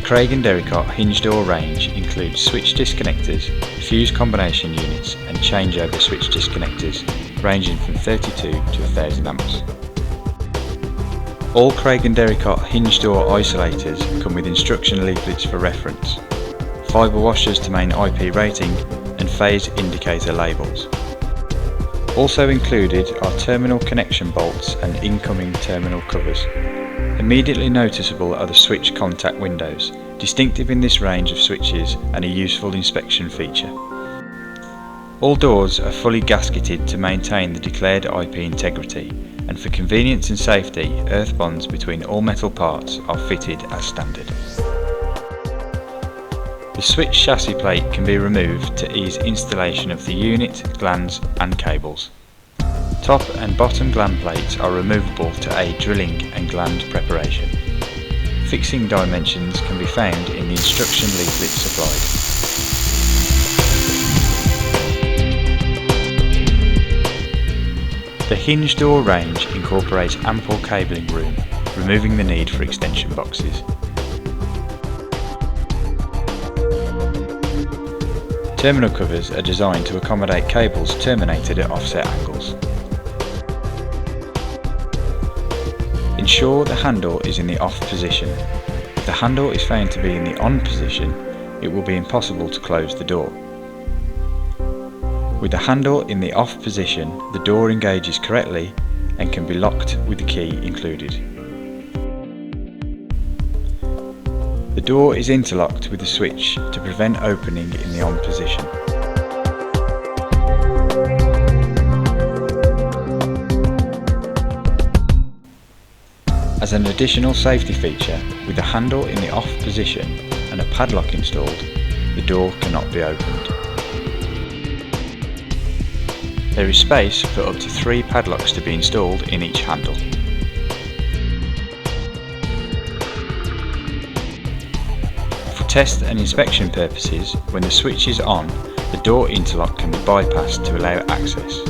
Craig & Derricott hinge door range includes switch disconnectors, fuse combination units and changeover switch disconnectors ranging from 32 to 1000 amps. All Craig & Derricott hinge door isolators come with instruction leaflets for reference, fibre washers to main IP rating and phase indicator labels. Also included are terminal connection bolts and incoming terminal covers. Immediately noticeable are the switch contact windows, distinctive in this range of switches and a useful inspection feature. All doors are fully gasketed to maintain the declared IP integrity, and for convenience and safety, earth bonds between all metal parts are fitted as standard. The switch chassis plate can be removed to ease installation of the unit, glands and cables. Top and bottom gland plates are removable to aid drilling and gland preparation. Fixing dimensions can be found in the instruction leaflet supplied. The hinge door range incorporates ample cabling room, removing the need for extension boxes. Terminal covers are designed to accommodate cables terminated at offset angles. Ensure the handle is in the off position. If the handle is found to be in the on position, it will be impossible to close the door. With the handle in the off position, the door engages correctly and can be locked with the key included. The door is interlocked with the switch to prevent opening in the on position. As an additional safety feature, with the handle in the off position and a padlock installed, the door cannot be opened. There is space for up to 3 padlocks to be installed in each handle. For test and inspection purposes, when the switch is on, the door interlock can be bypassed to allow access.